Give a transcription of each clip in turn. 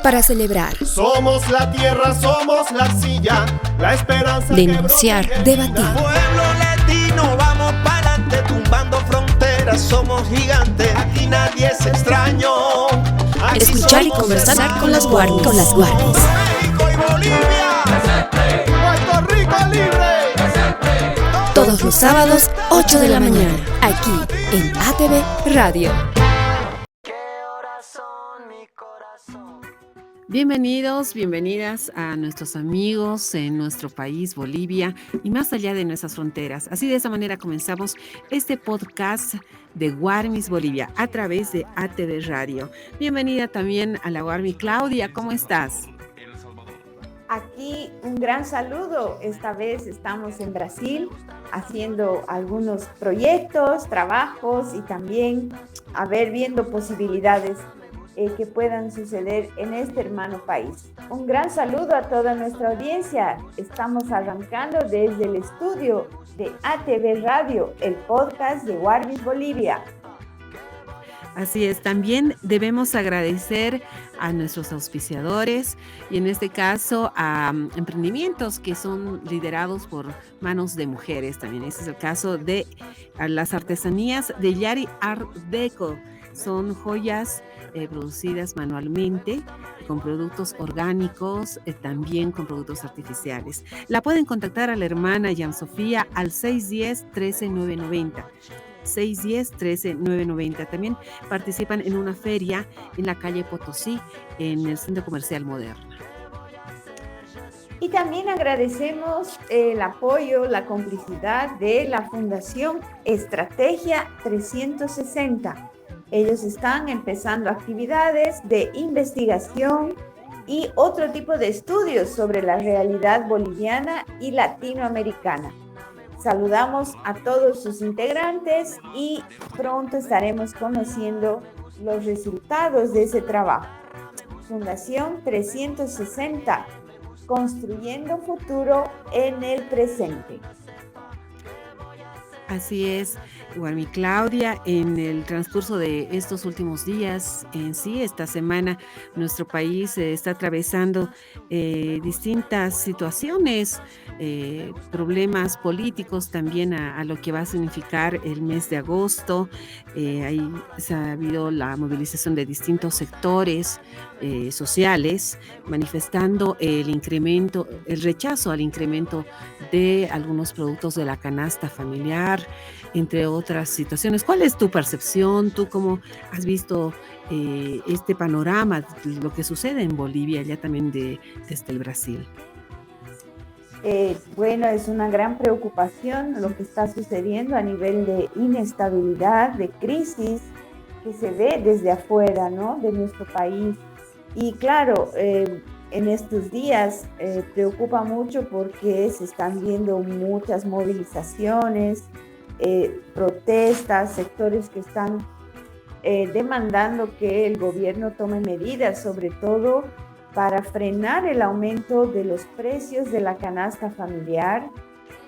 para celebrar, Somos la tierra, somos la arcilla, la esperanza. denunciar, debatir. Pueblo latino, vamos pa'lante, tumbando fronteras, somos gigantes, aquí nadie es extraño. Aquí Escuchar y somos conversar hermanos. con las Warmis. México y Bolivia. Presente. Puerto Rico libre. Presente. Todos los sábados, 8 de la mañana, aquí en ATV Radio. Bienvenidos, bienvenidas a nuestros amigos en nuestro país, Bolivia, y más allá de nuestras fronteras. Así de esa manera comenzamos este podcast de Warmis Bolivia a través de ATV Radio. Bienvenida también a la Warmi. Claudia, ¿cómo estás? Aquí un gran saludo. Esta vez estamos en Brasil haciendo algunos proyectos, trabajos y también viendo posibilidades que puedan suceder en este hermano país. Un gran saludo a toda nuestra audiencia. Estamos arrancando desde el estudio de ATV Radio, el podcast de Warmis Bolivia. Así es, también debemos agradecer a nuestros auspiciadores y en este caso a emprendimientos que son liderados por manos de mujeres también. Este es el caso de las artesanías de Yari Art Deco. Son joyas producidas manualmente con productos orgánicos, también con productos artificiales. La pueden contactar a la hermana Jan Sofía al 610-13990. 610-13990. También participan en una feria en la calle Potosí, en el Centro Comercial Moderna. Y también agradecemos el apoyo, la complicidad de la Fundación Estrategia 360. Ellos están empezando actividades de investigación y otro tipo de estudios sobre la realidad boliviana y latinoamericana. Saludamos a todos sus integrantes y pronto estaremos conociendo los resultados de ese trabajo. Fundación 360, construyendo futuro en el presente. Así es, Warmi. Claudia, en el transcurso de estos últimos días, en sí, esta semana, nuestro país está atravesando distintas situaciones, problemas políticos también a lo que va a significar el mes de agosto. Ahí se ha habido la movilización de distintos sectores sociales, manifestando el rechazo al incremento de algunos productos de la canasta familiar, entre otras situaciones. ¿Cuál es tu percepción? ¿Tú cómo has visto este panorama, lo que sucede en Bolivia, ya también desde el Brasil? Bueno, es una gran preocupación lo que está sucediendo a nivel de inestabilidad, de crisis que se ve desde afuera, ¿no?, de nuestro país. Y claro, en estos días preocupa mucho porque se están viendo muchas movilizaciones, protestas, sectores que están demandando que el gobierno tome medidas, sobre todo para frenar el aumento de los precios de la canasta familiar,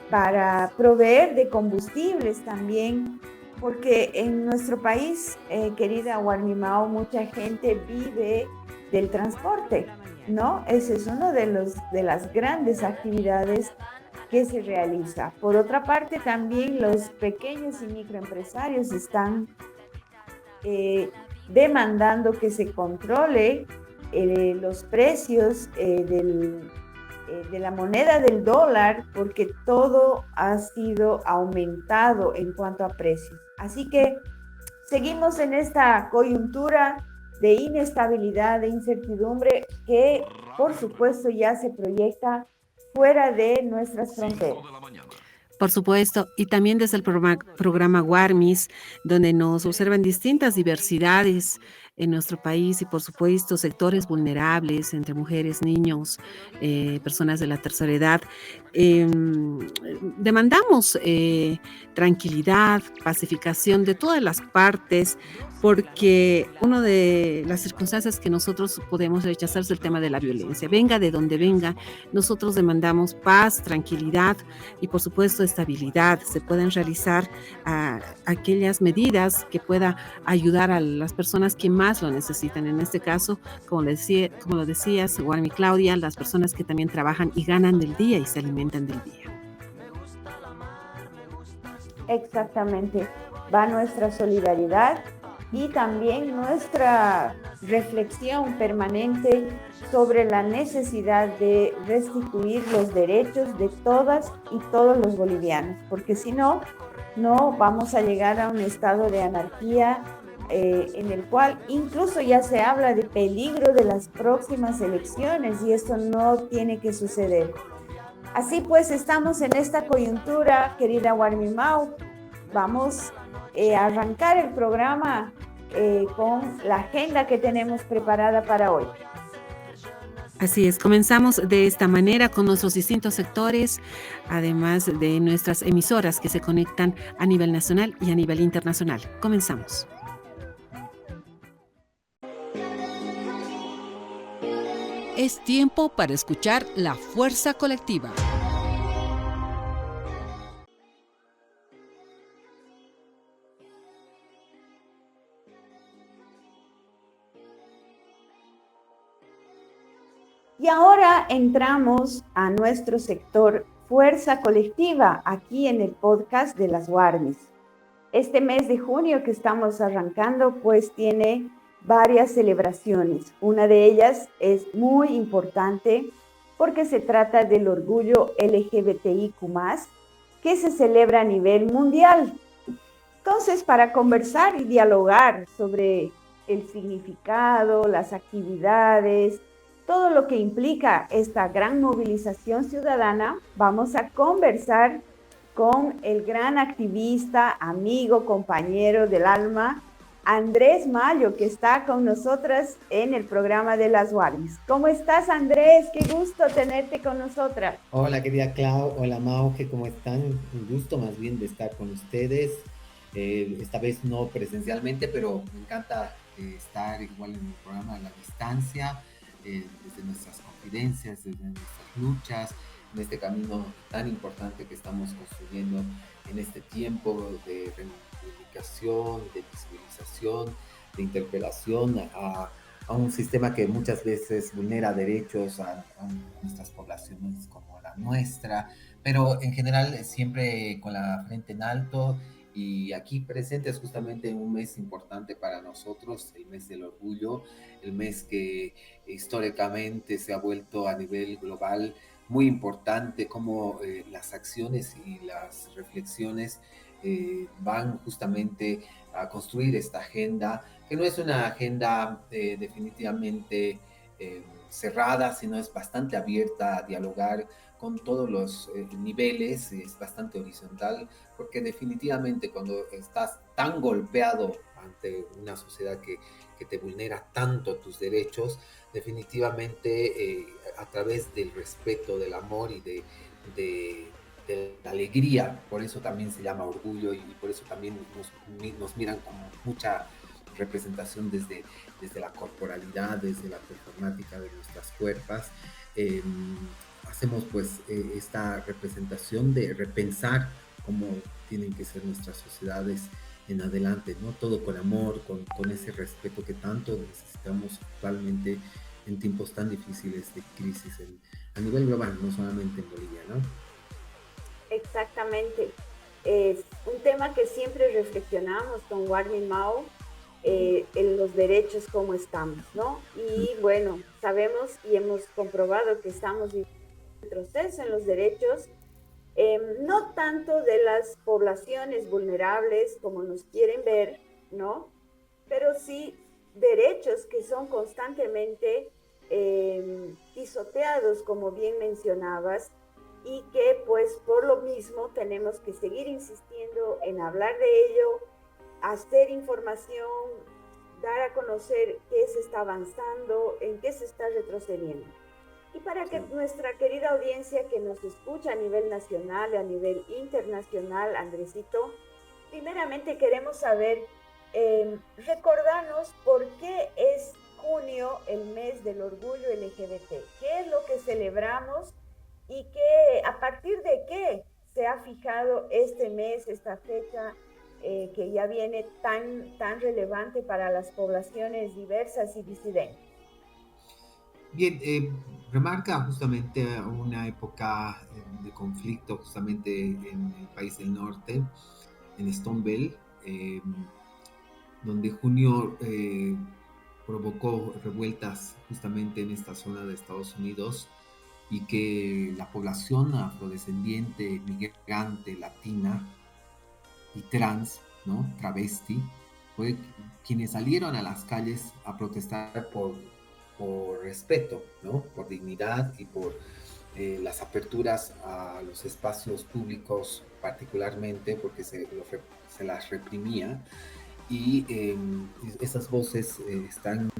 para proveer de combustibles también, porque en nuestro país, querida Warmimao, mucha gente vive del transporte, ¿no? Ese es uno de las grandes actividades que se realiza. Por otra parte, también los pequeños y microempresarios están demandando que se controle los precios de la moneda del dólar, porque todo ha sido aumentado en cuanto a precios. Así que seguimos en esta coyuntura de inestabilidad, de incertidumbre, que por supuesto ya se proyecta fuera de nuestras fronteras. Por supuesto, y también desde el programa Warmis, donde nos observan distintas diversidades en nuestro país y por supuesto sectores vulnerables entre mujeres, niños, personas de la tercera edad. Demandamos tranquilidad, pacificación de todas las partes, porque una de las circunstancias que nosotros podemos rechazar es el tema de la violencia. Venga de donde venga, nosotros demandamos paz, tranquilidad y por supuesto estabilidad. Se pueden realizar aquellas medidas que puedan ayudar a las personas que más más lo necesitan. En este caso, como lo decías, Warmi Claudia, las personas que también trabajan y ganan del día y se alimentan del día. Exactamente. Va nuestra solidaridad y también nuestra reflexión permanente sobre la necesidad de restituir los derechos de todas y todos los bolivianos, porque si no, no vamos a llegar a un estado de anarquía en el cual incluso ya se habla de peligro de las próximas elecciones y esto no tiene que suceder. Así pues, estamos en esta coyuntura, querida Warmi Mau. Vamos a arrancar el programa con la agenda que tenemos preparada para hoy. Así es, comenzamos de esta manera con nuestros distintos sectores, además de nuestras emisoras que se conectan a nivel nacional y a nivel internacional. Comenzamos. Es tiempo para escuchar La Fuerza Colectiva. Y ahora entramos a nuestro sector Fuerza Colectiva, aquí en el podcast de las Warmis. Este mes de junio que estamos arrancando, pues tiene varias celebraciones. Una de ellas es muy importante porque se trata del orgullo LGBTIQ+, que se celebra a nivel mundial. Entonces, para conversar y dialogar sobre el significado, las actividades, todo lo que implica esta gran movilización ciudadana, vamos a conversar con el gran activista, amigo, compañero del alma, Andrés Mayo, que está con nosotras en el programa de las Warmis. ¿Cómo estás, Andrés? Qué gusto tenerte con nosotras. Hola, querida Clau. Hola, Mauge. ¿Cómo están? Un gusto más bien de estar con ustedes. Esta vez no presencialmente, pero me encanta estar igual en el programa a la distancia, desde nuestras confidencias, desde nuestras luchas, en este camino tan importante que estamos construyendo en este tiempo de reivindicación, de visibilización, de interpelación a un sistema que muchas veces vulnera derechos a nuestras poblaciones como la nuestra, pero en general siempre con la frente en alto. Y aquí presentes justamente en un mes importante para nosotros, el mes del orgullo, el mes que históricamente se ha vuelto a nivel global muy importante, como las acciones y las reflexiones van justamente a construir esta agenda, que no es una agenda definitivamente cerrada, sino es bastante abierta a dialogar con todos los niveles, es bastante horizontal, porque definitivamente cuando estás tan golpeado ante una sociedad que te vulnera tanto tus derechos, definitivamente a través del respeto, del amor y de la alegría, por eso también se llama orgullo y por eso también nos miran con mucha representación desde la corporalidad, desde la performática de nuestras cuerpos. Hacemos pues esta representación de repensar cómo tienen que ser nuestras sociedades en adelante, ¿no? Todo con amor, con ese respeto que tanto necesitamos actualmente en tiempos tan difíciles de crisis a nivel global, no solamente en Bolivia, ¿no? Exactamente. Es un tema que siempre reflexionamos con Warmi Mau, en los derechos como estamos, ¿no? Y bueno, sabemos y hemos comprobado que estamos en retroceso en los derechos, no tanto de las poblaciones vulnerables como nos quieren ver, ¿no? Pero sí derechos que son constantemente pisoteados, como bien mencionabas, y que pues por lo mismo tenemos que seguir insistiendo en hablar de ello, hacer información, dar a conocer qué se está avanzando, en qué se está retrocediendo. Y para que nuestra querida audiencia que nos escucha a nivel nacional y a nivel internacional, Andresito, primeramente queremos saber, recordarnos por qué es junio el mes del orgullo LGBT, qué es lo que celebramos y qué, a partir de qué se ha fijado este mes, esta fecha que ya viene tan relevante para las poblaciones diversas y disidentes. Bien, remarca justamente una época de conflicto justamente en el país del norte, en Stonewall, donde junio provocó revueltas justamente en esta zona de Estados Unidos y que la población afrodescendiente, migrante, latina y trans, ¿no? Travesti, fue quienes salieron a las calles a protestar por respeto, ¿no? Por dignidad y por las aperturas a los espacios públicos, particularmente porque se las reprimía. Y esas voces están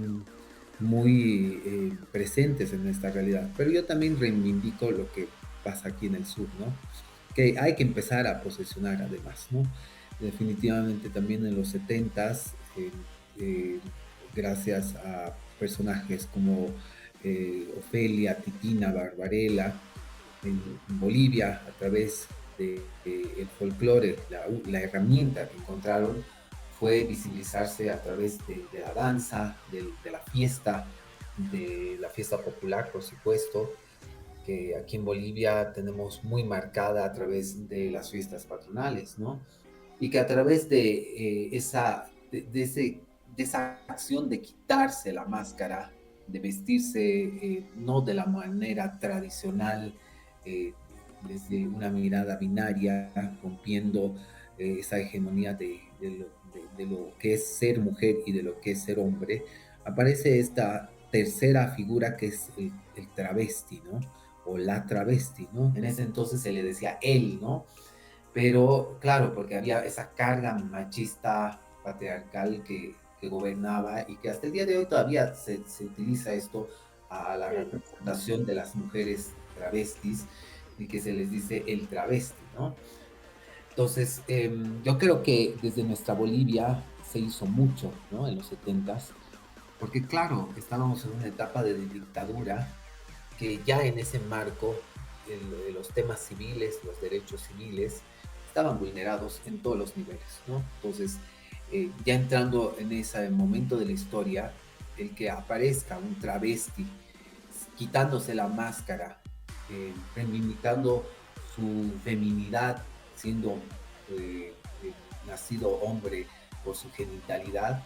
muy presentes en esta realidad. Pero yo también reivindico lo que pasa aquí en el sur, ¿no? Que hay que empezar a posesionar además, ¿no? Definitivamente también en los 70s, gracias a personajes como Ofelia, Titina, Barbarella, en Bolivia, a través del folclore, la herramienta que encontraron fue visibilizarse a través de la danza, de la fiesta popular, por supuesto, que aquí en Bolivia tenemos muy marcada a través de las fiestas patronales, ¿no? Y que a través de esa acción de quitarse la máscara, de vestirse no de la manera tradicional, desde una mirada binaria, rompiendo esa hegemonía de lo que es ser mujer y de lo que es ser hombre, aparece esta tercera figura que es el travesti, ¿no? O la travesti, ¿no? En ese entonces se le decía él, ¿no? Pero claro, porque había esa carga machista patriarcal que gobernaba y que hasta el día de hoy todavía se utiliza esto a la representación de las mujeres travestis y que se les dice el travesti, ¿no? Entonces, yo creo que desde nuestra Bolivia se hizo mucho, ¿no? En los 70s, porque claro, estábamos en una etapa de dictadura que ya en ese marco los temas civiles, los derechos civiles, estaban vulnerados en todos los niveles, ¿no? Entonces, ya entrando en ese momento de la historia, el que aparezca un travesti quitándose la máscara, reivindicando su feminidad, siendo nacido hombre por su genitalidad,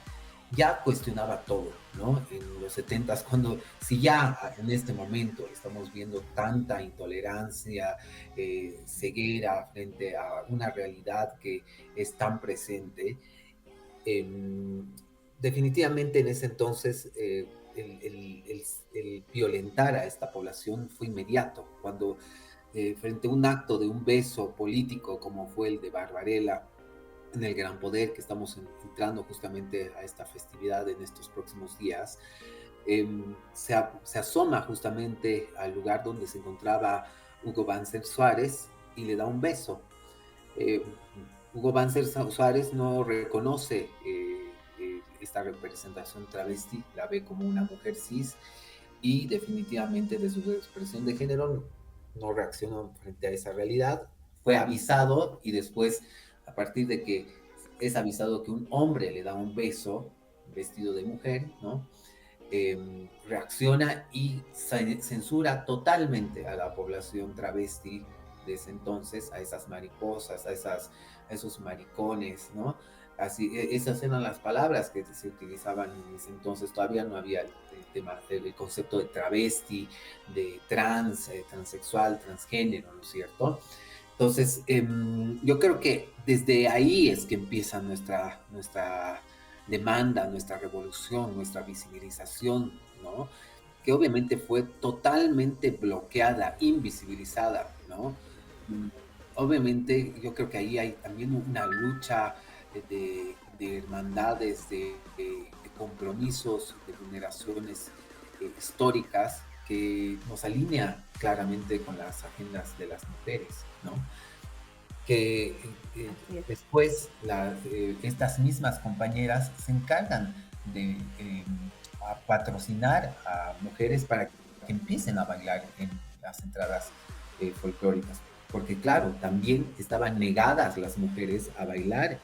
ya cuestionaba todo, ¿no? En los 70s, cuando, si ya en este momento estamos viendo tanta intolerancia, ceguera frente a una realidad que es tan presente, definitivamente en ese entonces el violentar a esta población fue inmediato, cuando frente a un acto de un beso político como fue el de Barbarella, en el Gran Poder, que estamos entrando justamente a esta festividad en estos próximos días, se asoma justamente al lugar donde se encontraba Hugo Banzer Suárez y le da un beso. Hugo Banzer Suárez no reconoce esta representación travesti, la ve como una mujer cis y definitivamente de su expresión de género no reaccionó frente a esa realidad. Fue avisado y después, a partir de que es avisado que un hombre le da un beso vestido de mujer, ¿no? Reacciona y censura totalmente a la población travesti de ese entonces, a esas mariposas, a esos maricones, ¿no? Así, esas eran las palabras que se utilizaban en ese entonces. Todavía no había el concepto de travesti, de transexual, transgénero, ¿no es cierto? Entonces, yo creo que desde ahí es que empieza nuestra demanda, nuestra revolución, nuestra visibilización, ¿no? Que obviamente fue totalmente bloqueada, invisibilizada, ¿no? Obviamente yo creo que ahí hay también una lucha de hermandades, de compromisos, de vulneraciones históricas que nos alinea claramente con las agendas de las mujeres, ¿no? Que después estas mismas compañeras se encargan de patrocinar a mujeres para que empiecen a bailar en las entradas folclóricas. porque claro, también estaban negadas las mujeres a bailar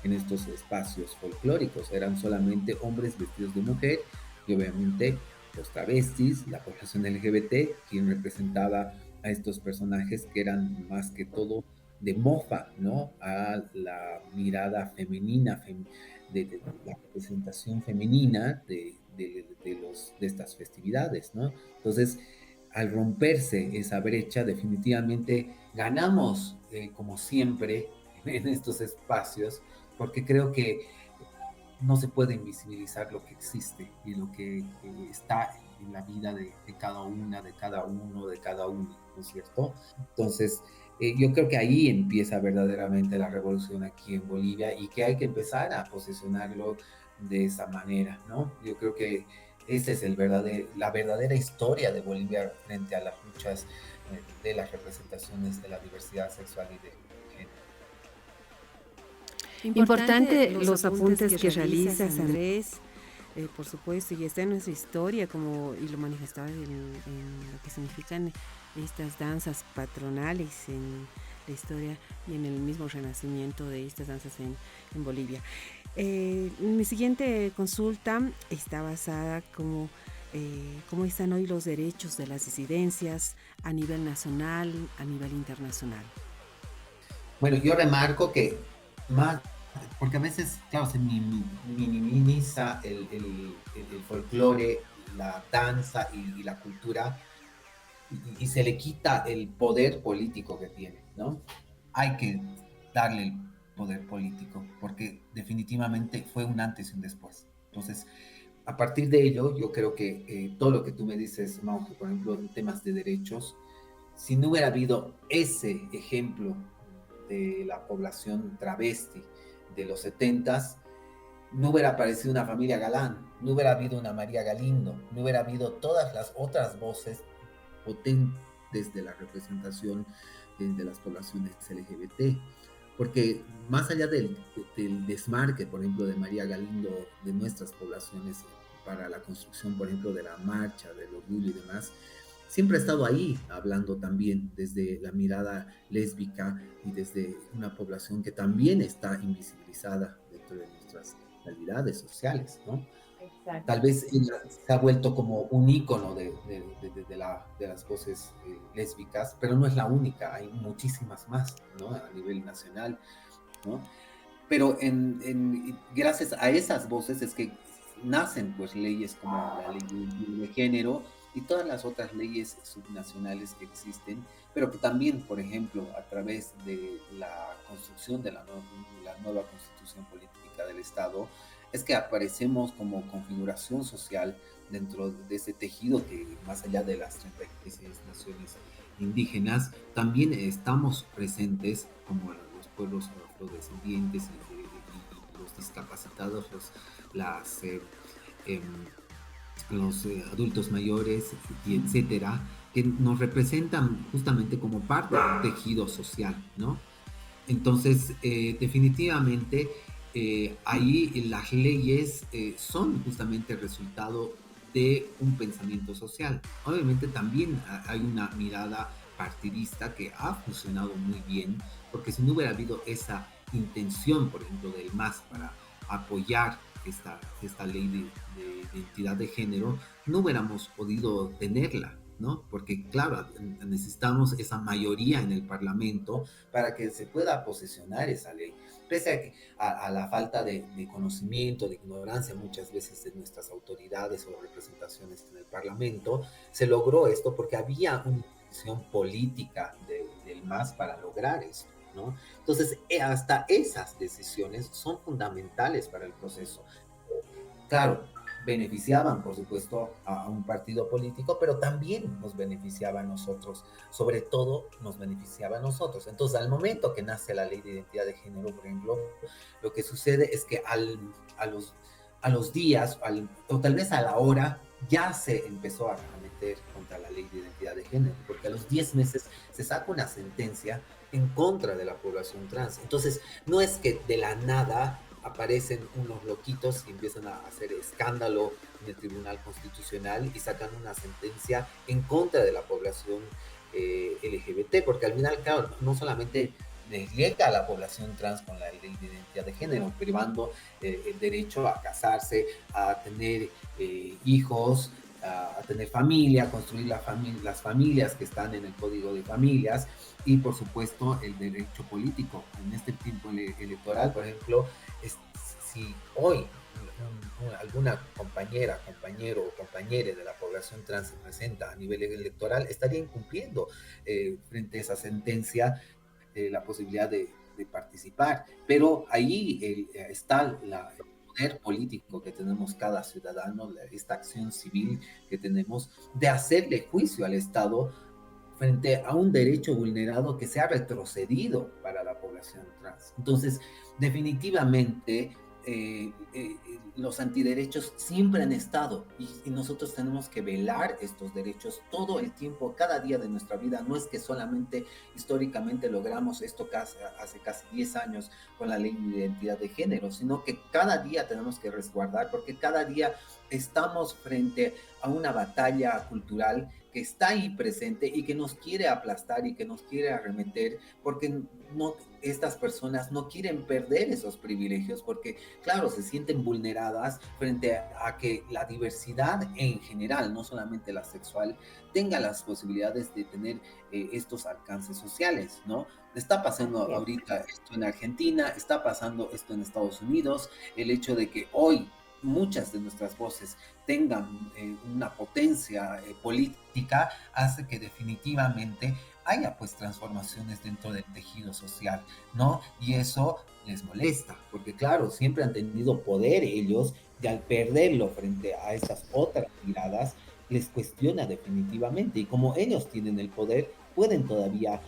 en estos espacios folclóricos, eran solamente hombres vestidos de mujer y obviamente los travestis, la población LGBT, quien representaba a estos personajes que eran más que todo de mofa, ¿no? A la mirada femenina, de la representación femenina de estas festividades, ¿no? Entonces, al romperse esa brecha, definitivamente ganamos, como siempre, en estos espacios, porque creo que no se puede invisibilizar lo que existe y lo que está en la vida de cada una, de cada uno, de cada uno, ¿no es cierto? Entonces, yo creo que ahí empieza verdaderamente la revolución aquí en Bolivia y que hay que empezar a posicionarlo de esa manera, ¿no? Yo creo que esa es la verdadera historia de Bolivia frente a las luchas de las representaciones de la diversidad sexual y de género. Importante los apuntes que realizas, Andrés, por supuesto, y está en nuestra historia, y lo manifestaba en lo que significan estas danzas patronales en la historia y en el mismo renacimiento de estas danzas en Bolivia. Mi siguiente consulta está basada cómo están hoy los derechos de las disidencias a nivel nacional, a nivel internacional. Bueno, yo remarco que más, porque a veces, claro, se minimiza el folclore, la danza y la cultura, y se le quita el poder político que tiene, ¿no? Hay que darle el poder político, porque definitivamente fue un antes y un después. Entonces, a partir de ello, yo creo que todo lo que tú me dices, Mau, por ejemplo, en temas de derechos, si no hubiera habido ese ejemplo de la población travesti de los 70s, no hubiera aparecido una familia Galán, no hubiera habido una María Galindo, no hubiera habido todas las otras voces potentes de la representación de las poblaciones LGBT. Porque más allá del desmarque, por ejemplo, de María Galindo, de nuestras poblaciones para la construcción, por ejemplo, de la marcha, del orgullo y demás, siempre ha estado ahí hablando también desde la mirada lésbica y desde una población que también está invisibilizada dentro de nuestras realidades sociales, ¿no? Exacto. Tal vez ella se ha vuelto como un ícono de las voces lésbicas, pero no es la única, hay muchísimas más, ¿no? A nivel nacional, ¿no? Pero gracias a esas voces es que nacen pues leyes como la ley de género y todas las otras leyes subnacionales que existen, pero que también, por ejemplo, a través de la construcción de la nueva constitución política del Estado, es que aparecemos como configuración social dentro de ese tejido que, más allá de las 36 naciones indígenas, también estamos presentes como los pueblos afrodescendientes y los discapacitados, los adultos mayores y etcétera, que nos representan justamente como parte del tejido social, ¿no? Entonces, definitivamente, ahí las leyes son justamente el resultado de un pensamiento social. Obviamente también hay una mirada partidista que ha funcionado muy bien, porque si no hubiera habido esa intención, por ejemplo, del MAS para apoyar esta ley de identidad de género, no hubiéramos podido tenerla, ¿no? Porque, claro, necesitamos esa mayoría en el Parlamento para que se pueda posesionar esa ley. Pese a la falta de conocimiento, de ignorancia muchas veces de nuestras autoridades o representaciones en el Parlamento, se logró esto porque había una intención política del MAS para lograr esto, ¿no? Entonces, hasta esas decisiones son fundamentales para el proceso. Claro, beneficiaban, por supuesto, a un partido político, pero también nos beneficiaba a nosotros, sobre todo nos beneficiaba a nosotros. Entonces, al momento que nace la ley de identidad de género, por ejemplo, lo que sucede es que a los días, o tal vez a la hora, ya se empezó a meter contra la ley de identidad de género, porque a los 10 meses se saca una sentencia en contra de la población trans. Entonces, no es que de la nada aparecen unos loquitos y empiezan a hacer escándalo en el Tribunal Constitucional y sacan una sentencia en contra de la población LGBT, porque al final, claro, no solamente llega a la población trans con la ley de identidad de género, privando el derecho a casarse, a tener hijos, a tener familia, a construir las familias que están en el Código de Familias y, por supuesto, el derecho político. En este tiempo electoral, por ejemplo, si hoy alguna compañera, compañero o compañera de la población trans se presenta a nivel electoral, estaría incumpliendo frente a esa sentencia la posibilidad de participar. Pero ahí está el poder político que tenemos cada ciudadano, esta acción civil que tenemos de hacerle juicio al Estado frente a un derecho vulnerado que se ha retrocedido para la población trans. Entonces, definitivamente, los antiderechos siempre han estado y nosotros tenemos que velar estos derechos todo el tiempo, cada día de nuestra vida. No es que solamente históricamente logramos esto hace casi 10 años con la ley de identidad de género, sino que cada día tenemos que resguardar, porque cada día estamos frente a una batalla cultural que está ahí presente y que nos quiere aplastar y que nos quiere arremeter, porque estas personas no quieren perder esos privilegios, porque claro, se sienten vulneradas frente a que la diversidad en general, no solamente la sexual, tenga las posibilidades de tener estos alcances sociales, ¿no? Está pasando ahorita esto en Argentina, está pasando esto en Estados Unidos, el hecho de que hoy muchas de nuestras voces tengan una potencia política hace que definitivamente haya pues transformaciones dentro del tejido social, ¿no? Y eso les molesta, porque claro, siempre han tenido poder ellos y al perderlo frente a esas otras miradas, les cuestiona definitivamente y como ellos tienen el poder, pueden todavía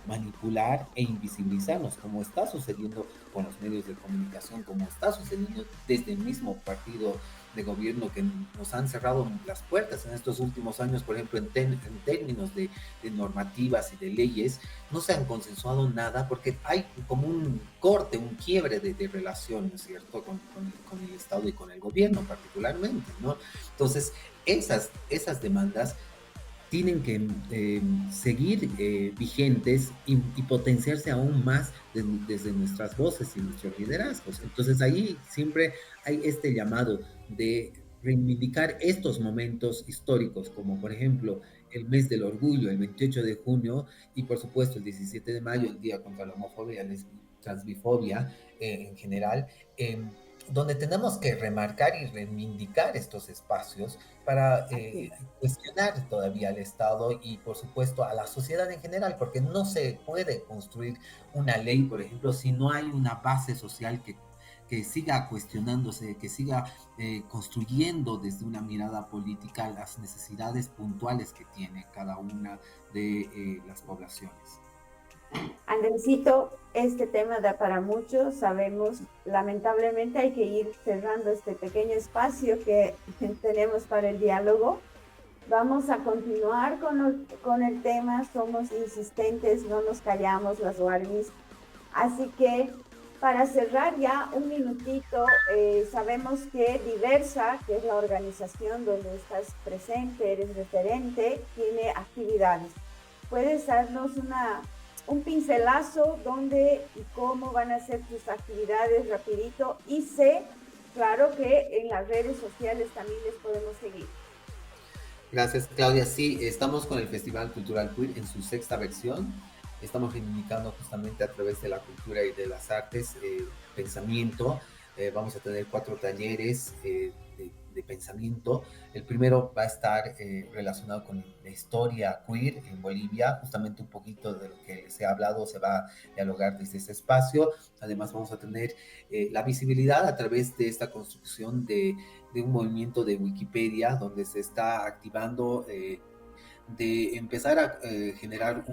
manipular e invisibilizarnos, como está sucediendo con los medios de comunicación, como está sucediendo desde el mismo partido de gobierno que nos han cerrado las puertas en estos últimos años, por ejemplo, en términos de normativas y de leyes, no se han consensuado nada porque hay como un corte, un quiebre de relación, ¿no es cierto?, con el Estado y con el gobierno particularmente, ¿no? Entonces, esas demandas tienen que seguir vigentes y potenciarse aún más desde nuestras voces y nuestros liderazgos. Entonces ahí siempre hay este llamado de reivindicar estos momentos históricos, como por ejemplo el mes del orgullo, el 28 de junio, y por supuesto el 17 de mayo, el Día contra la Homofobia y la Transbifobia en general, donde tenemos que remarcar y reivindicar estos espacios para cuestionar todavía al Estado y por supuesto a la sociedad en general, porque no se puede construir una ley, por ejemplo, si no hay una base social que siga cuestionándose, que siga construyendo desde una mirada política las necesidades puntuales que tiene cada una de las poblaciones. Andresito, este tema da para mucho, sabemos, lamentablemente hay que ir cerrando este pequeño espacio que tenemos para el diálogo. Vamos a continuar con el tema, somos insistentes, no nos callamos las Warmis. Así que para cerrar ya un minutito, sabemos que Diversa, que es la organización donde estás presente, eres referente, tiene actividades. ¿Puedes darnos un pincelazo dónde y cómo van a ser tus actividades rapidito? Y sé, claro, que en las redes sociales también les podemos seguir. Gracias, Claudia. Sí, estamos con el Festival Cultural Queer en su 6ª versión. Estamos reivindicando justamente a través de la cultura y de las artes pensamiento. Vamos a tener 4 talleres de pensamiento. El primero va a estar relacionado con la historia queer en Bolivia, justamente un poquito de lo que se ha hablado, se va a dialogar desde ese espacio. Además vamos a tener la visibilidad a través de esta construcción de un movimiento de Wikipedia, donde se está activando de empezar a generar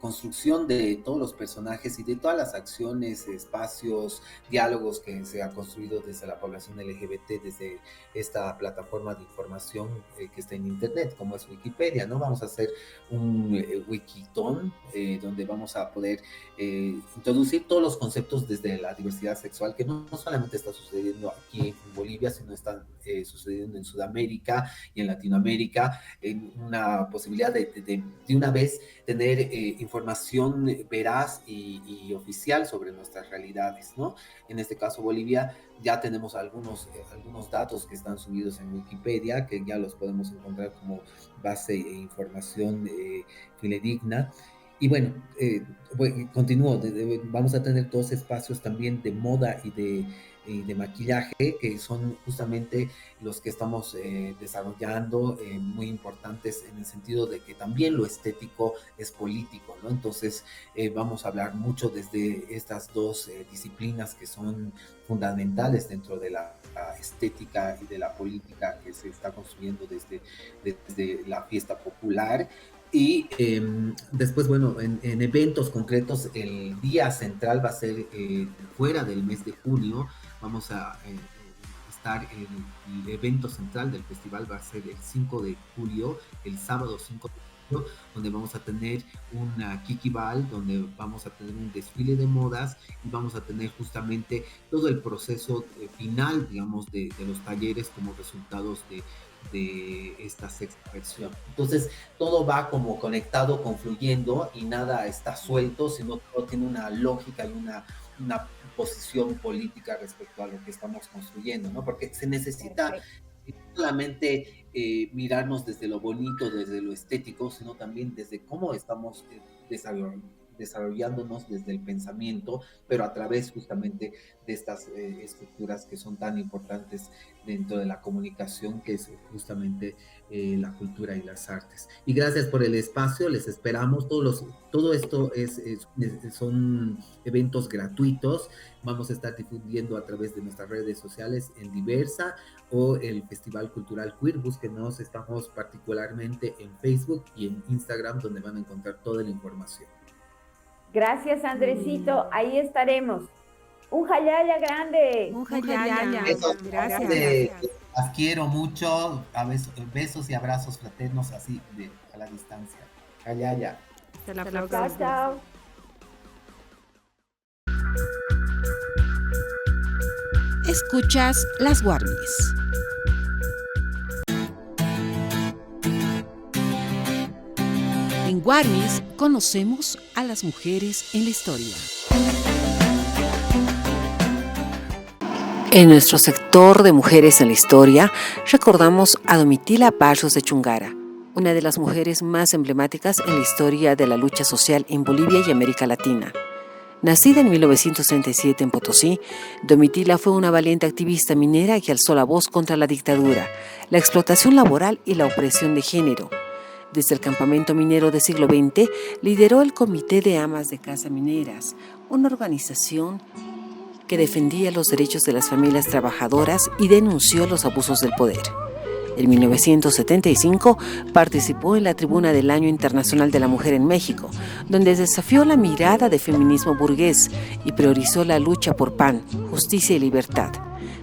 construcción de todos los personajes y de todas las acciones, espacios, diálogos que se ha construido desde la población LGBT, desde esta plataforma de información que está en internet, como es Wikipedia, ¿no? Vamos a hacer un wikitón donde vamos a poder introducir todos los conceptos desde la diversidad sexual, que no solamente está sucediendo aquí en Bolivia, sino están sucediendo en Sudamérica y en Latinoamérica, en una posibilidad de una vez tener información veraz y oficial sobre nuestras realidades, ¿no? En este caso, Bolivia, ya tenemos algunos datos que están subidos en Wikipedia, que ya los podemos encontrar como base de información fidedigna. Y bueno, continúo, vamos a tener 2 espacios también de moda y de maquillaje, que son justamente los que estamos desarrollando, muy importantes en el sentido de que también lo estético es político, ¿no? Entonces vamos a hablar mucho desde estas 2 disciplinas que son fundamentales dentro de la estética y de la política que se está construyendo desde la fiesta popular. Y después, bueno, en eventos concretos, el día central va a ser fuera del mes de junio. Vamos a estar en el evento central del festival, va a ser el 5 de julio, el sábado 5 de julio, donde vamos a tener una Kiki Ball, donde vamos a tener un desfile de modas y vamos a tener justamente todo el proceso final, digamos, de los talleres como resultados de esta 6ª versión. Entonces todo va como conectado, confluyendo, y nada está suelto, sino todo tiene una lógica y una posición política respecto a lo que estamos construyendo, ¿no? Porque se necesita no solamente mirarnos desde lo bonito, desde lo estético, sino también desde cómo estamos desarrollándonos desde el pensamiento, pero a través justamente de estas estructuras que son tan importantes dentro de la comunicación, que es justamente la cultura y las artes. Y gracias por el espacio, les esperamos. Todo esto son eventos gratuitos. Vamos a estar difundiendo a través de nuestras redes sociales en Diversa o el Festival Cultural Queer. Búsquenos, estamos particularmente en Facebook y en Instagram, donde van a encontrar toda la información. Gracias, Andresito. Ahí estaremos. Un jayaya grande. Un jayaya. Gracias. Las quiero mucho. Besos y abrazos fraternos así a la distancia. Jayaya. Hasta la próxima. Chao, chao. Escuchas Las Warmis. En Warmis conocemos a las mujeres en la historia. En nuestro sector de mujeres en la historia, recordamos a Domitila Barrios de Chungara, una de las mujeres más emblemáticas en la historia de la lucha social en Bolivia y América Latina. Nacida en 1937 en Potosí, Domitila fue una valiente activista minera que alzó la voz contra la dictadura, la explotación laboral y la opresión de género. Desde el campamento minero del siglo XX, lideró el Comité de Amas de Casa Mineras, una organización que defendía los derechos de las familias trabajadoras y denunció los abusos del poder. En 1975 participó en la Tribuna del Año Internacional de la Mujer en México, donde desafió la mirada de feminismo burgués y priorizó la lucha por pan, justicia y libertad.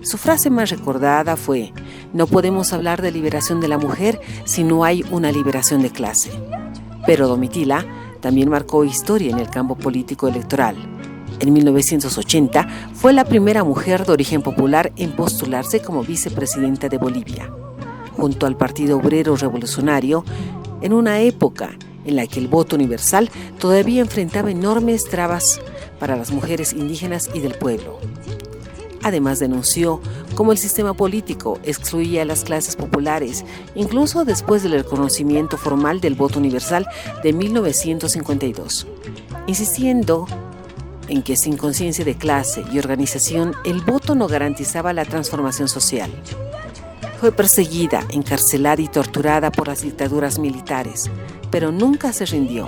Su frase más recordada fue: "No podemos hablar de liberación de la mujer si no hay una liberación de clase". Pero Domitila también marcó historia en el campo político electoral. En 1980 fue la primera mujer de origen popular en postularse como vicepresidenta de Bolivia, junto al Partido Obrero Revolucionario, en una época en la que el voto universal todavía enfrentaba enormes trabas para las mujeres indígenas y del pueblo. Además, denunció cómo el sistema político excluía a las clases populares, incluso después del reconocimiento formal del voto universal de 1952, insistiendo en que sin conciencia de clase y organización el voto no garantizaba la transformación social. Fue perseguida, encarcelada y torturada por las dictaduras militares, pero nunca se rindió.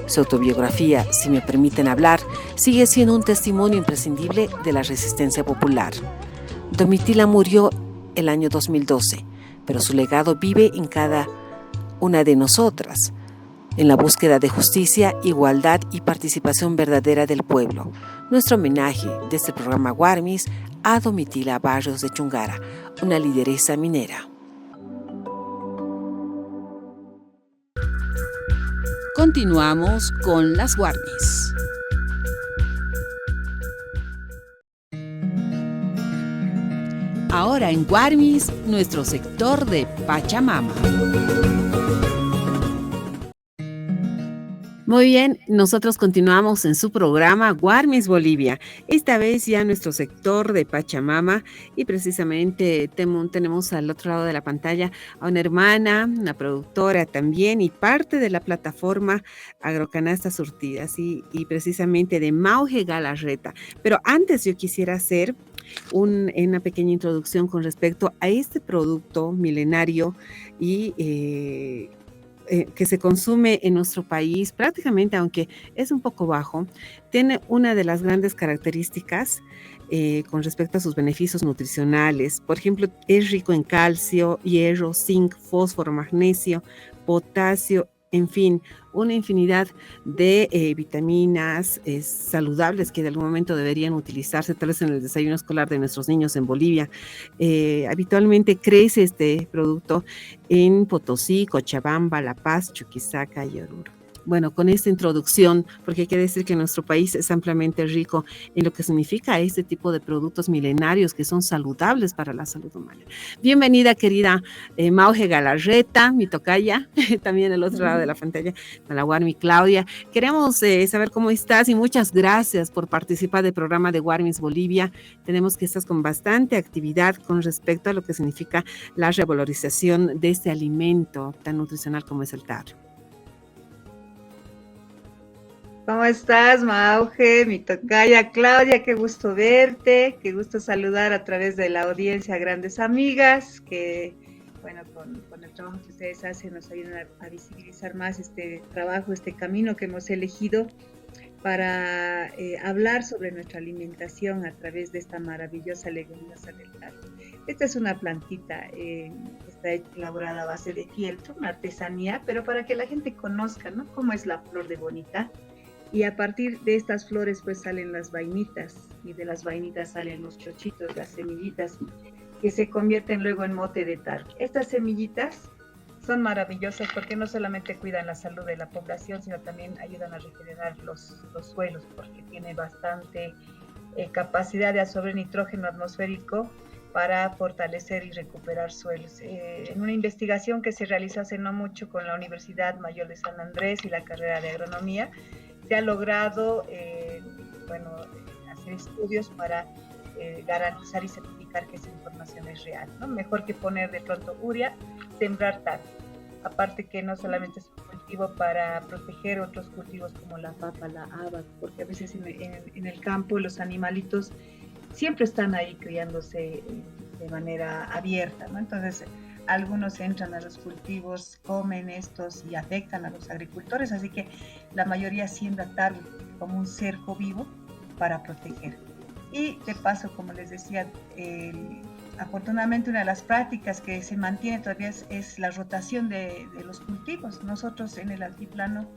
Su autobiografía, Si me permiten hablar, sigue siendo un testimonio imprescindible de la resistencia popular. Domitila murió el año 2012, pero su legado vive en cada una de nosotras. en la búsqueda de justicia, igualdad y participación verdadera del pueblo. Nuestro homenaje desde el programa Guarmis a Domitila Barrios de Chungara, una lideresa minera. Continuamos con las Guarmis. Ahora en Guarmis, nuestro sector de Pachamama. Muy bien, nosotros continuamos en su programa Guarmis Bolivia, esta vez ya nuestro sector de Pachamama, y precisamente tenemos al otro lado de la pantalla a una hermana, una productora también y parte de la plataforma Agrocanastas Surtidas y precisamente de Mauge Galarreta. Pero antes yo quisiera hacer una pequeña introducción con respecto a este producto milenario y que se consume en nuestro país prácticamente, aunque es un poco bajo, tiene una de las grandes características con respecto a sus beneficios nutricionales. Por ejemplo, es rico en calcio, hierro, zinc, fósforo, magnesio, potasio, en fin, una infinidad de vitaminas saludables que de algún momento deberían utilizarse tal vez en el desayuno escolar de nuestros niños en Bolivia. Habitualmente crece este producto en Potosí, Cochabamba, La Paz, Chuquisaca y Oruro. Bueno, con esta introducción, porque hay que decir que nuestro país es ampliamente rico en lo que significa este tipo de productos milenarios que son saludables para la salud humana. Bienvenida, querida Mauge Galarreta, mi tocaya, también al otro lado de la pantalla, a la Guarmi Claudia. Queremos saber cómo estás y muchas gracias por participar del programa de Guarmis Bolivia. Tenemos que estás con bastante actividad con respecto a lo que significa la revalorización de este alimento tan nutricional como es el tarro. ¿Cómo estás, Mauge, mi tocaya Claudia? Qué gusto verte, qué gusto saludar a través de la audiencia a grandes amigas que, bueno, con el trabajo que ustedes hacen nos ayudan a visibilizar más este trabajo, este camino que hemos elegido para hablar sobre nuestra alimentación a través de esta maravillosa leguminosa del tarro. Esta es una plantita, está elaborada a base de fieltro, una artesanía, pero para que la gente conozca, ¿no?, cómo es la flor de bonita. Y a partir de estas flores pues salen las vainitas, y de las vainitas salen los chochitos, las semillitas, que se convierten luego en mote de tarro. Estas semillitas son maravillosas porque no solamente cuidan la salud de la población, sino también ayudan a regenerar los suelos, porque tiene bastante capacidad de absorber nitrógeno atmosférico para fortalecer y recuperar suelos. En una investigación que se realizó hace no mucho con la Universidad Mayor de San Andrés y la carrera de agronomía, se ha logrado hacer estudios para garantizar y certificar que esa información es real, ¿no? Mejor que poner de pronto urea, sembrar tarro. Aparte que no solamente es un cultivo para proteger otros cultivos como la papa, la haba, porque a veces en el campo los animalitos siempre están ahí criándose de manera abierta, ¿no? Entonces, algunos entran a los cultivos, comen estos y afectan a los agricultores, así que la mayoría siembra tarro como un cerco vivo para proteger. Y de paso, como les decía, afortunadamente una de las prácticas que se mantiene todavía es la rotación de los cultivos. Nosotros en el altiplano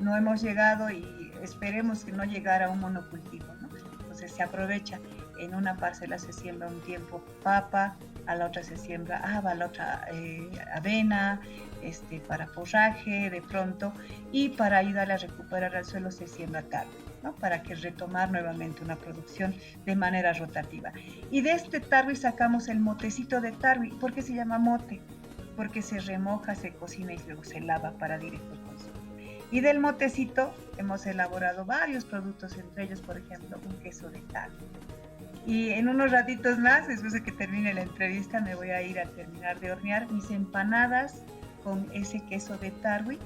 no hemos llegado y esperemos que no llegara a un monocultivo, ¿no? Entonces se aprovecha. En una parcela se siembra un tiempo papa, a la otra se siembra haba, a la otra avena, para forraje de pronto, y para ayudar a recuperar el suelo se siembra tarro, ¿no?, para que retomar nuevamente una producción de manera rotativa. Y de este tarro sacamos el motecito de tarro. ¿Por qué se llama mote? Porque se remoja, se cocina y luego se lava para directo consumo. Y del motecito hemos elaborado varios productos, entre ellos, por ejemplo, un queso de tarro. Y en unos ratitos más, después de que termine la entrevista, me voy a ir a terminar de hornear mis empanadas con ese queso de tarwi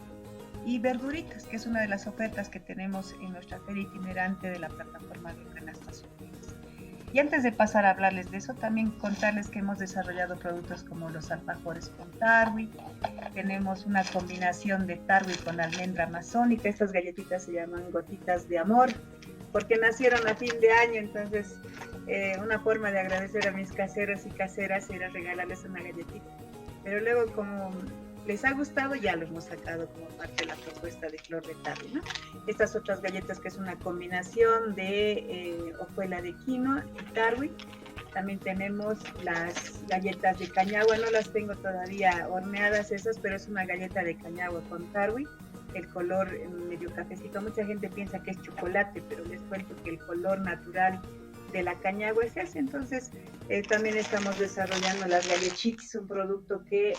y verduritas, que es una de las ofertas que tenemos en nuestra feria itinerante de la plataforma de Agrocanastas Surtidas. Y antes de pasar a hablarles de eso, también contarles que hemos desarrollado productos como los alfajores con tarwi. Tenemos una combinación de tarwi con almendra amazónica. Estas galletitas se llaman gotitas de amor, porque nacieron a fin de año, entonces una forma de agradecer a mis caseros y caseras era regalarles una galletita. Pero luego, como les ha gustado, ya lo hemos sacado como parte de la propuesta de Flor de Tarwi, ¿no? Estas otras galletas que es una combinación de hojuela de quinoa y tarwi. También tenemos las galletas de cañagua, no las tengo todavía horneadas esas, pero es una galleta de cañagua con tarwi. El color medio cafecito, mucha gente piensa que es chocolate, pero les cuento que el color natural de la cañagua es ese. Entonces también estamos desarrollando las gallechitas, un producto que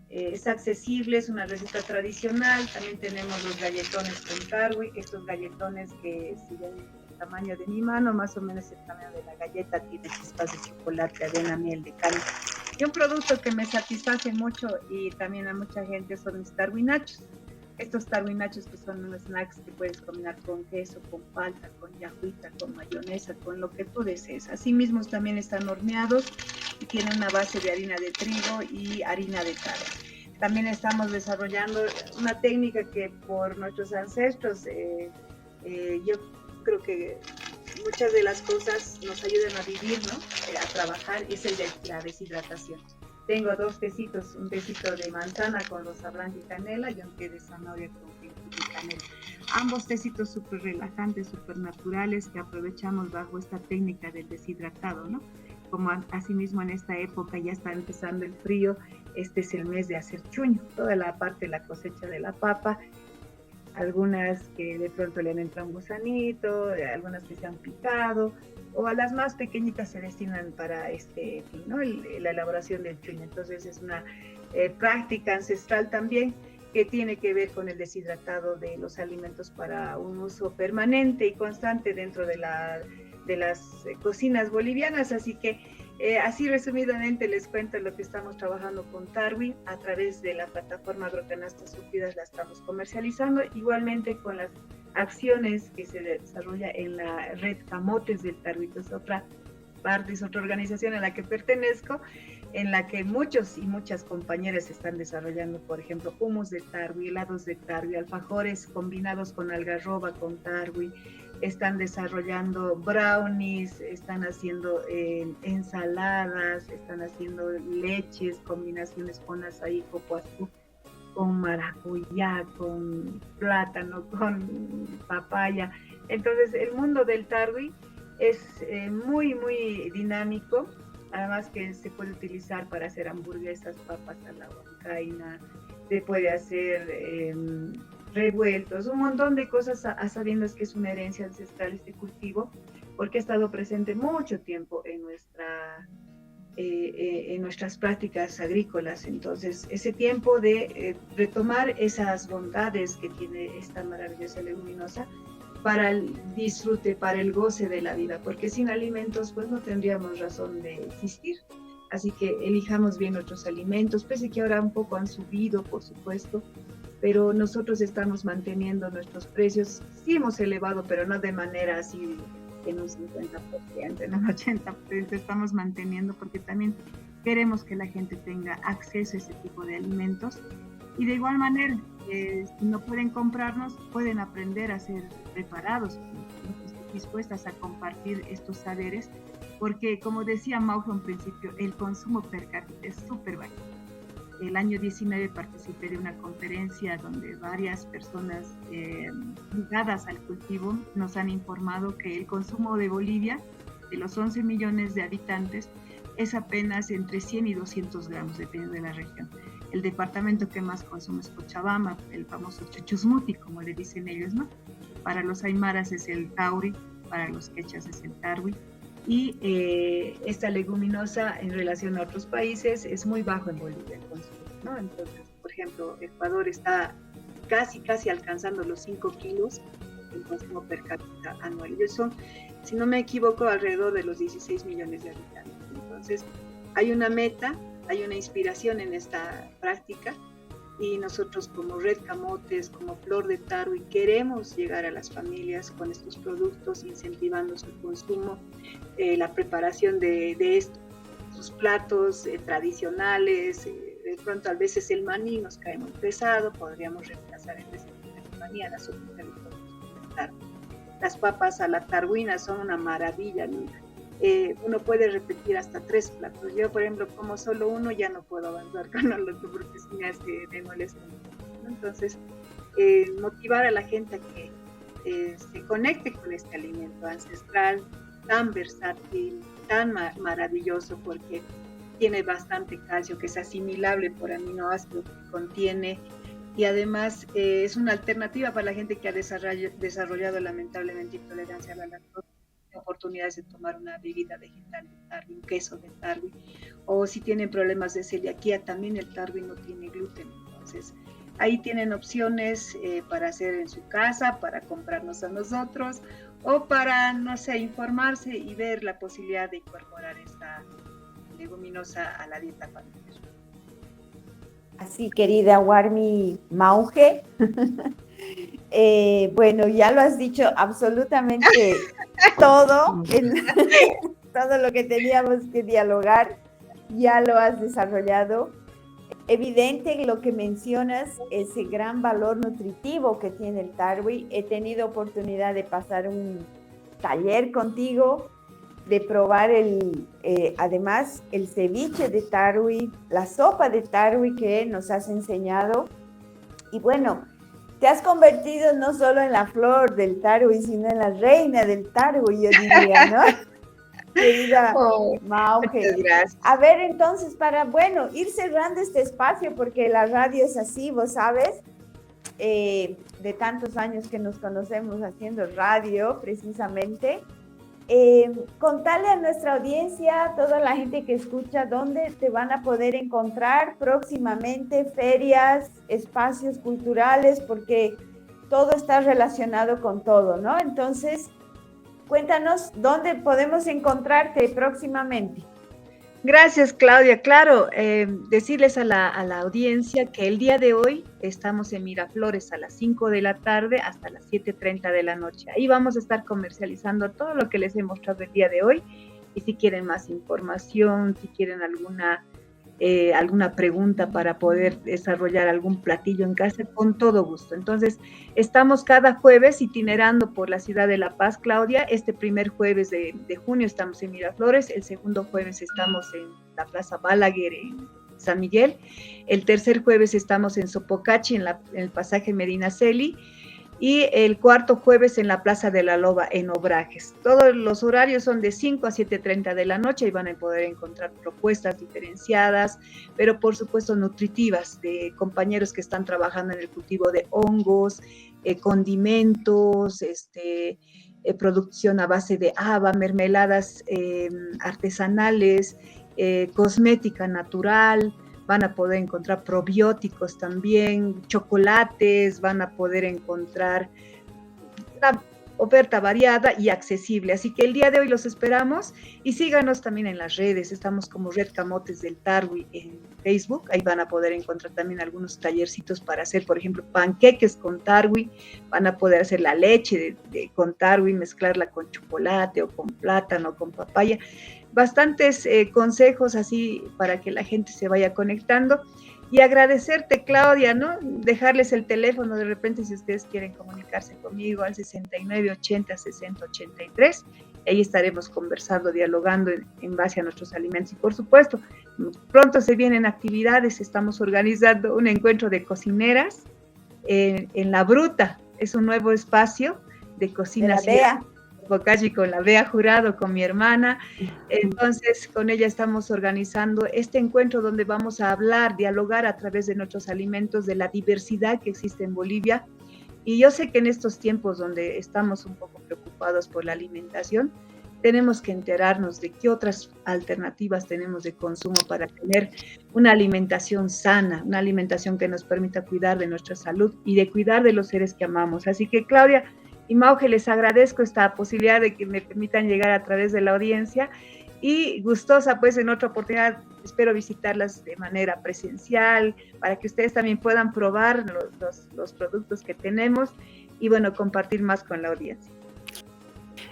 es accesible, es una receta tradicional. También tenemos los galletones con tarwi, estos galletones que si ven el tamaño de mi mano, más o menos el tamaño de la galleta, tiene chispas de chocolate, avena, miel de caña. Y un producto que me satisface mucho y también a mucha gente son mis tarwinachos. Estos tarwinachos que son unos snacks que puedes combinar con queso, con palta, con yajuita, con mayonesa, con lo que tú desees. Asimismo también están horneados y tienen una base de harina de trigo y harina de cabra. También estamos desarrollando una técnica que por nuestros ancestros, yo creo que muchas de las cosas nos ayudan a vivir, ¿no? A trabajar, es el de la deshidratación. Tengo 2 tecitos, un tecito de manzana con rosa blanca y canela y un té de zanahoria con jengibre y canela. Ambos tecitos súper relajantes, súper naturales que aprovechamos bajo esta técnica del deshidratado, ¿no? Como asimismo en esta época ya está empezando el frío, este es el mes de hacer chuño, toda la parte de la cosecha de la papa, algunas que de pronto le han entrado un gusanito, algunas que se han picado, o a las más pequeñitas se destinan para este fin, ¿no? La elaboración del chuño. Entonces es una práctica ancestral también que tiene que ver con el deshidratado de los alimentos para un uso permanente y constante dentro de las cocinas bolivianas. Así que así resumidamente les cuento lo que estamos trabajando con Tarwi a través de la plataforma Agrocanastas Surtidas. La estamos comercializando igualmente con las acciones que se desarrolla en la red Camotes del Tarwi, es otra parte, es otra organización a la que pertenezco, en la que muchos y muchas compañeras están desarrollando, por ejemplo, hummus de tarwi, helados de tarwi, alfajores combinados con algarroba con tarwi, están desarrollando brownies, están haciendo ensaladas, están haciendo leches, combinaciones con azaí, copoazú, con maracuyá, con plátano, con papaya. Entonces el mundo del tarwi es muy, muy dinámico, además que se puede utilizar para hacer hamburguesas, papas a la huancaina, se puede hacer revueltos, un montón de cosas, a sabiendas que es una herencia ancestral este cultivo, porque ha estado presente mucho tiempo en nuestras prácticas agrícolas. Entonces, ese tiempo de retomar esas bondades que tiene esta maravillosa leguminosa para el disfrute, para el goce de la vida, porque sin alimentos pues no tendríamos razón de existir. Así que elijamos bien nuestros alimentos, pese que ahora un poco han subido, por supuesto, pero nosotros estamos manteniendo nuestros precios. Sí hemos elevado, pero no de manera así en un 50%, en un 80%, estamos manteniendo porque también queremos que la gente tenga acceso a ese tipo de alimentos. Y de igual manera, si no pueden comprarnos, pueden aprender a ser preparados, dispuestas a compartir estos saberes, porque como decía Mauja en principio, el consumo per cápita es súper bajo. El año 19 participé de una conferencia donde varias personas ligadas al cultivo nos han informado que el consumo de Bolivia, de los 11 millones de habitantes, es apenas entre 100 y 200 gramos, dependiendo de la región. El departamento que más consume es Cochabamba, el famoso chuchusmuti, como le dicen ellos, ¿no? Para los aymaras es el tauri, para los quechas es el tarwi. Y esta leguminosa en relación a otros países es muy bajo en Bolivia el consumo, ¿no? Entonces, por ejemplo, Ecuador está casi alcanzando los 5 kilos el consumo per cápita anual. Ellos son, si no me equivoco, alrededor de los 16 millones de habitantes. Entonces, hay una meta, hay una inspiración en esta práctica y nosotros como Red Camotes, como Flor de Tarwi, queremos llegar a las familias con estos productos, incentivando su consumo, la preparación de estos platos tradicionales. De pronto a veces el maní nos cae muy pesado, podríamos reemplazar en vez de maní a la sopita de tarwi. Las papas a la tarwina son una maravilla, mira. uno puede repetir hasta 3 platos. Yo, por ejemplo, como solo uno, ya no puedo avanzar con el otro porque si me molesta mucho, ¿no? Entonces, motivar a la gente a que se conecte con este alimento ancestral, tan versátil, tan maravilloso, porque tiene bastante calcio, que es asimilable por aminoácidos que contiene, y además es una alternativa para la gente que ha desarrollado lamentablemente intolerancia a la lactosa, oportunidades de tomar una bebida vegetal de tarwi, un queso de tarwi, o si tienen problemas de celiaquía, también el tarwi no tiene gluten. Entonces ahí tienen opciones para hacer en su casa, para comprarnos a nosotros, o para, no sé, informarse y ver la posibilidad de incorporar esta leguminosa a la dieta familiar. Así, querida Warmi Mauge, bueno, ya lo has dicho absolutamente todo, todo lo que teníamos que dialogar, ya lo has desarrollado. Evidente lo que mencionas, ese gran valor nutritivo que tiene el tarwi. He tenido oportunidad de pasar un taller contigo, de probar además el ceviche de tarwi, la sopa de tarwi que nos has enseñado. Y bueno, te has convertido no solo en la flor del tarwi, sino en la reina del tarwi, yo diría, ¿no? Querida Mauge. Gracias. A ver, entonces, para, bueno, ir cerrando este espacio, porque la radio es así, vos sabes, de tantos años que nos conocemos haciendo radio, precisamente. Contarle a nuestra audiencia, a toda la gente que escucha, dónde te van a poder encontrar próximamente, ferias, espacios culturales, porque todo está relacionado con todo, ¿no? Entonces, cuéntanos dónde podemos encontrarte próximamente. Gracias, Claudia. Claro, decirles a la audiencia que el día de hoy estamos en Miraflores a las 5 de la tarde hasta las 7:30 de la noche. Ahí vamos a estar comercializando todo lo que les he mostrado el día de hoy. Y si quieren más información, si quieren alguna pregunta para poder desarrollar algún platillo en casa, con todo gusto. Entonces, estamos cada jueves itinerando por la ciudad de La Paz, Claudia. Este primer jueves de junio estamos en Miraflores, el segundo jueves estamos en la Plaza Balaguer en San Miguel, el tercer jueves estamos en Sopocachi, en el pasaje Medinaceli, y el cuarto jueves en la Plaza de la Loba, en Obrajes. Todos los horarios son de 5 a 7:30 de la noche y van a poder encontrar propuestas diferenciadas, pero por supuesto nutritivas, de compañeros que están trabajando en el cultivo de hongos, condimentos, producción a base de haba, mermeladas artesanales, cosmética natural. Van a poder encontrar probióticos también, chocolates, van a poder encontrar una oferta variada y accesible. Así que el día de hoy los esperamos y síganos también en las redes. Estamos como Red Camotes del Tarwi en Facebook. Ahí van a poder encontrar también algunos tallercitos para hacer, por ejemplo, panqueques con tarwi. Van a poder hacer la leche con tarwi, mezclarla con chocolate o con plátano o con papaya. Bastantes consejos así para que la gente se vaya conectando. Y agradecerte, Claudia, ¿no? Dejarles el teléfono de repente si ustedes quieren comunicarse conmigo al 6980-6083. Ahí estaremos conversando, dialogando en base a nuestros alimentos. Y por supuesto, pronto se vienen actividades. Estamos organizando un encuentro de cocineras en La Bruta. Es un nuevo espacio de cocina. Bocachi, con la Bea Jurado, con mi hermana. Entonces, con ella estamos organizando este encuentro donde vamos a hablar, dialogar a través de nuestros alimentos, de la diversidad que existe en Bolivia. Y yo sé que en estos tiempos donde estamos un poco preocupados por la alimentación, tenemos que enterarnos de qué otras alternativas tenemos de consumo para tener una alimentación sana, una alimentación que nos permita cuidar de nuestra salud y de cuidar de los seres que amamos. Así que, Claudia y Mauge, les agradezco esta posibilidad de que me permitan llegar a través de la audiencia y gustosa, pues en otra oportunidad espero visitarlas de manera presencial para que ustedes también puedan probar los productos que tenemos y bueno, compartir más con la audiencia.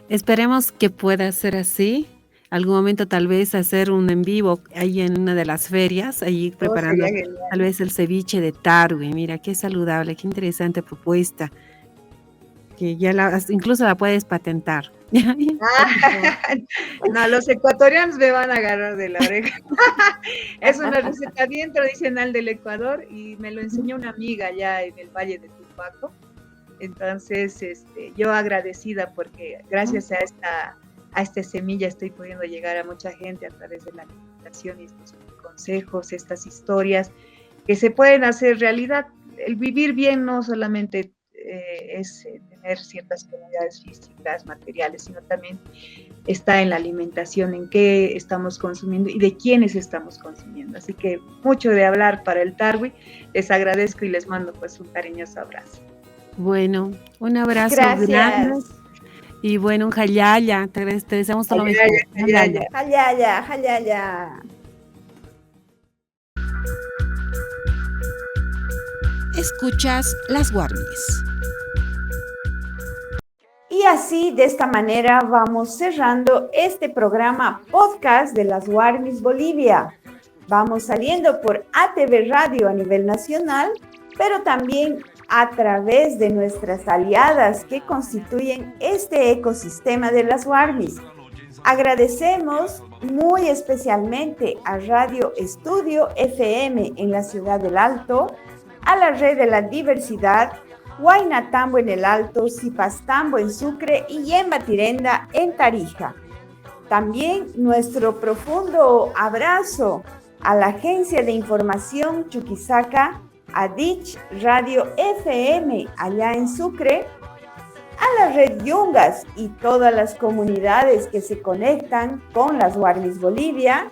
Esperemos que pueda ser así. Algún momento tal vez hacer un en vivo ahí en una de las ferias, ahí preparando tal vez el ceviche de tarwi. Mira, qué saludable, qué interesante propuesta. Que ya incluso la puedes patentar. No, los ecuatorianos me van a agarrar de la oreja. Es una receta bien tradicional del Ecuador y me lo enseñó una amiga allá en el Valle de Tupaco. Entonces, yo agradecida porque gracias a esta semilla estoy pudiendo llegar a mucha gente a través de la alimentación y estos consejos, estas historias que se pueden hacer realidad. El vivir bien no solamente es tener ciertas comodidades físicas, materiales, sino también está en la alimentación, en qué estamos consumiendo y de quiénes estamos consumiendo. Así que mucho de hablar para el Tarwi. Les agradezco y les mando pues un cariñoso abrazo. Bueno, un abrazo Gracias. grande. Y bueno, un jayaya, te deseamos todo lo mejor. Jayaya. Jayaya, jayaya. Escuchas Las Warmis. Y así, de esta manera, vamos cerrando este programa podcast de Las Warmis Bolivia. Vamos saliendo por ATV Radio a nivel nacional, pero también a través de nuestras aliadas que constituyen este ecosistema de Las Warmis. Agradecemos muy especialmente a Radio Estudio FM en la ciudad del Alto, a la Red de la Diversidad, Huaynatambo en el Alto, Cipastambo en Sucre y Yembatirenda en Tarija. También nuestro profundo abrazo a la Agencia de Información Chuquisaca, a Dich Radio FM allá en Sucre, a la Red Yungas y todas las comunidades que se conectan con Las Warmis Bolivia,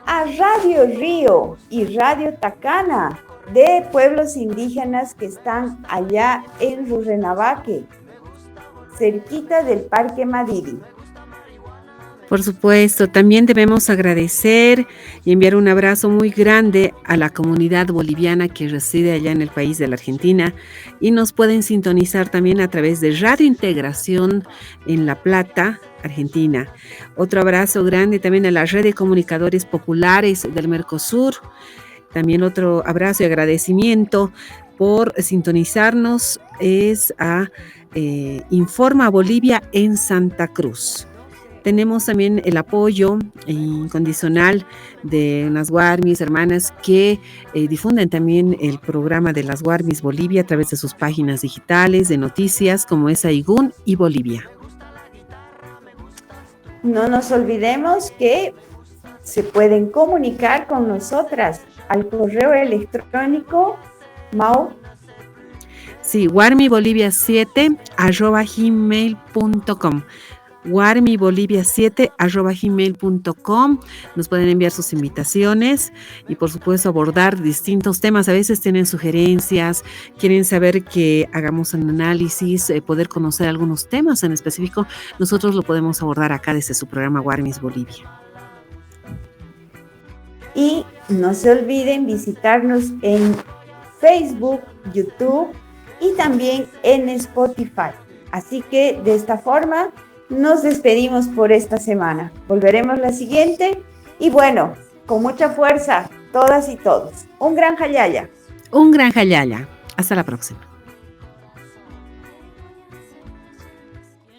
a Radio Río y Radio Tacana de pueblos indígenas que están allá en Rurrenabaque, cerquita del Parque Madidi. Por supuesto, también debemos agradecer y enviar un abrazo muy grande a la comunidad boliviana que reside allá en el país de la Argentina y nos pueden sintonizar también a través de Radio Integración en La Plata, Argentina. Otro abrazo grande también a la red de comunicadores populares del Mercosur. También otro abrazo y agradecimiento por sintonizarnos es a Informa Bolivia en Santa Cruz. Tenemos también el apoyo incondicional de unas Warmis hermanas que difunden también el programa de las Warmis Bolivia a través de sus páginas digitales de noticias como es Aigún y Bolivia. No nos olvidemos que se pueden comunicar con nosotras al correo electrónico Mau. Sí, warmibolivia7@gmail.com. warmibolivia7@gmail.com. Nos pueden enviar sus invitaciones y por supuesto abordar distintos temas. A veces tienen sugerencias, quieren saber que hagamos un análisis, poder conocer algunos temas en específico. Nosotros lo podemos abordar acá desde su programa Warmis Bolivia. Y no se olviden visitarnos en Facebook, YouTube y también en Spotify. Así que de esta forma nos despedimos por esta semana. Volveremos la siguiente y bueno, con mucha fuerza, todas y todos. Un gran jayaya. Un gran jayaya. Hasta la próxima.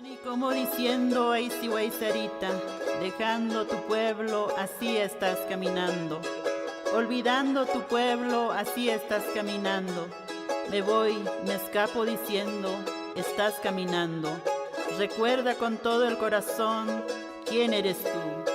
Y como diciendo, ey, si güey, Sarita, dejando tu pueblo, así estás caminando. Olvidando tu pueblo, así estás caminando. Me voy, me escapo diciendo, estás caminando. Recuerda con todo el corazón quién eres tú.